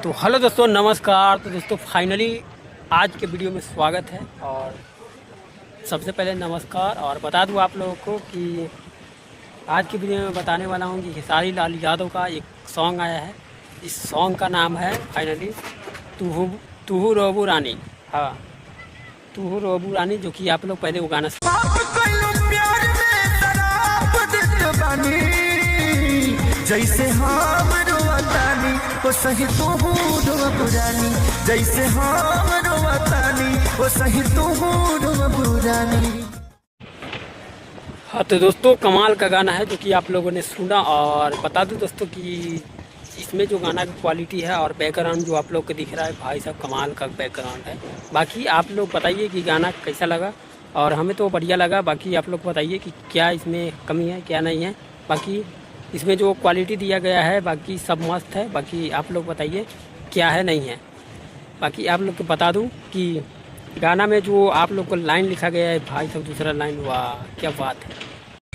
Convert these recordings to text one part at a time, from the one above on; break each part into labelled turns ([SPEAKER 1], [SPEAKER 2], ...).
[SPEAKER 1] तो हेलो दोस्तों, नमस्कार। तो दोस्तों फाइनली आज के वीडियो में स्वागत है। और सबसे पहले नमस्कार और बता दूं आप लोगों को कि आज की वीडियो में बताने वाला हूं कि खेसारी लाल यादव का एक सॉन्ग आया है। इस सॉन्ग का नाम है फाइनली तूहू रोबू रानी। हाँ, तूहू रोबू रानी, जो कि आप लोग पहले वो गाना
[SPEAKER 2] जैसे हम रोवतानी वो सही तू रोवतानी, जैसे हम रोवतानी वो सही तू रोवतानी।
[SPEAKER 1] हाँ, तो दोस्तों कमाल का गाना है जो कि आप लोगों ने सुना। और बता दूं दोस्तों कि इसमें जो गाना की क्वालिटी है और बैकग्राउंड जो आप लोग को दिख रहा है, भाई साहब कमाल का बैकग्राउंड है। बाकी आप लोग बताइए कि गाना कैसा लगा, और हमें तो बढ़िया लगा। बाकी आप लोग बताइए कि क्या इसमें कमी है क्या नहीं है। बाकी इसमें जो क्वालिटी दिया गया है बाकी सब मस्त है। बाकी आप लोग बताइए क्या है नहीं है। बाकी आप लोग को बता दूं कि गाना में जो आप लोग को लाइन लिखा गया है, भाई साहब दूसरा लाइन, वाह क्या बात है।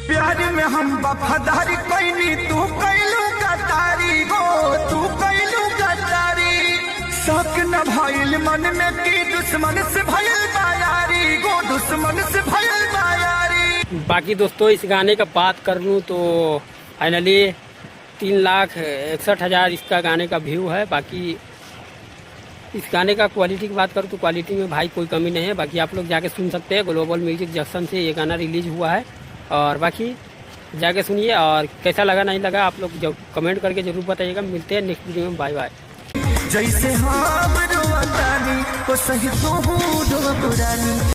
[SPEAKER 2] प्यार में हम वफादारी कोई तू कैलू गद्दारी गो, तू कैलू गद्दारी। शौक न भइल मन में की दुश्मन से भइल बायारी गो, दुश्मन से भइल बायारी।
[SPEAKER 1] बाकी दोस्तों इस गाने का बात कर लूँ तो फाइनली 3,61,000 इसका गाने का व्यू है। बाकी इस गाने का क्वालिटी की बात करूँ तो क्वालिटी में भाई कोई कमी नहीं है। बाकी आप लोग जाके सुन सकते हैं, ग्लोबल म्यूजिक जंक्शन से ये गाना रिलीज हुआ है। और बाकी जाके सुनिए, और कैसा लगा नहीं लगा आप लोग जो कमेंट करके ज़रूर बताइएगा। मिलते हैं नेक्स्ट वीडियो में, बाय बाय।
[SPEAKER 2] जैसे हम रोवतानी वो सही तू रोवतानी।